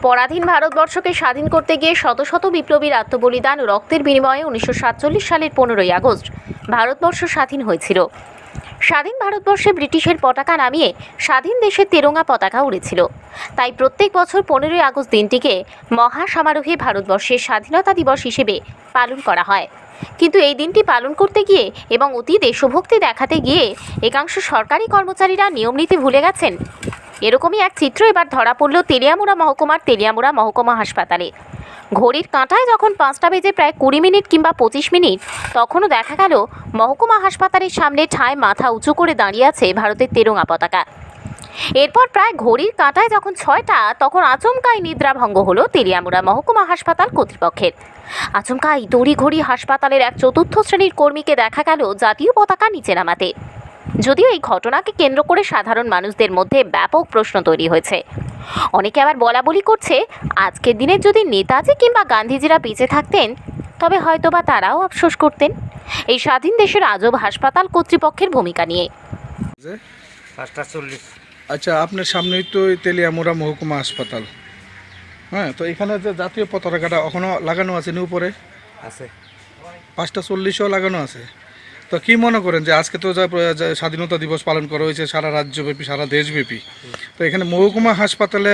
পরাধীন ভারতবর্ষকে স্বাধীন করতে গিয়ে শত শত বিপ্লবীর আত্মবলিদান ও রক্তের বিনিময়ে 1947 সালের 15ই আগস্ট ভারতবর্ষ স্বাধীন হয়েছিল। স্বাধীন ভারতবর্ষে ব্রিটিশের পতাকা নামিয়ে স্বাধীন দেশের তেরঙ্গা পতাকা উড়েছিল। তাই প্রত্যেক বছর 15ই আগস্ট দিনটিকে মহা সমারোহে ভারতবর্ষের স্বাধীনতা দিবস হিসেবে পালন করা হয়। কিন্তু এই দিনটি পালন করতে গিয়ে এবং অতি দেশভক্তি দেখাতে গিয়ে একাংশ সরকারি কর্মচারীরা নিয়মনীতি ভুলে গেছেন। এরকমই এক চিত্র এবার ধরা পড়ল তেলিয়ামুড়া মহকুমার তেলিয়ামুড়া মহকুমা হাসপাতালে। ঘড়ির কাঁটায় যখন 5টা বেজে প্রায় 20 মিনিট কিংবা 25 মিনিট, তখনও দেখা গেল মহকুমা হাসপাতালের সামনে ঠায় মাথা উঁচু করে দাঁড়িয়ে আছে ভারতের তেরঙ্গা পতাকা। এরপর প্রায় ঘড়ির কাঁটায় যখন 6টা, তখন আচমকাই নিদ্রাভঙ্গ হলো তেলিয়ামুড়া মহকুমা হাসপাতাল কর্তৃপক্ষের। আচমকাই তড়িঘড়ি হাসপাতালের এক চতুর্থ শ্রেণীর কর্মীকে দেখা গেল জাতীয় পতাকা নিচে নামাতে। যদিও এই ঘটনাকে কেন্দ্র করে সাধারণ মানুষদের মধ্যে ব্যাপক প্রশ্ন তৈরি হয়েছে। অনেকে আবার বলাবলি করছে, আজকের দিনে যদি নেতাজি কিংবা গান্ধীজিরা বেঁচে থাকতেন তবে হয়তোবা তারাও আফসোস করতেন এই স্বাধীন দেশের আজব হাসপাতাল কর্তৃপক্ষের ভূমিকা নিয়ে। 5:40। আচ্ছা, আপনার সামনেই তো তেলিয়ামুড়া মহকুমা হাসপাতাল। হ্যাঁ, তো এখানে যে জাতীয় পতাকাটা এখনও লাগানো আছে নি উপরে? আছে। 5:40ও লাগানো আছে। তো কি মনে করেন যে আজকে তো যা স্বাধীনতা দিবস পালন করা হয়েছে সারা রাজ্যব্যাপী, সারা দেশব্যাপী, তো এখানে মহকুমা হাসপাতালে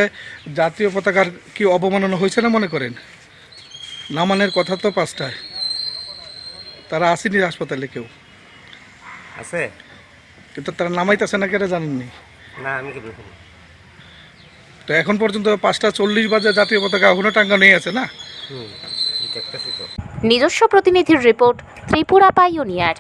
জাতীয় পতাকার কি অবমাননা হয়েছে না মনে করেন? নামানোর কথা তো 5টায়, তারা আসেনি হাসপাতালে কেউ, আছে কিন্তু তারা নামাইতেছে না কেন জানেননি? না, আমি কি বলবো। তো এখন পর্যন্ত 5:40 বাজে জাতীয় পতাকা এখনো টাঙ্গানো আছে না? নিজস্ব প্রতিনিধির রিপোর্ট, ত্রিপুরা পাইওনিয়ার।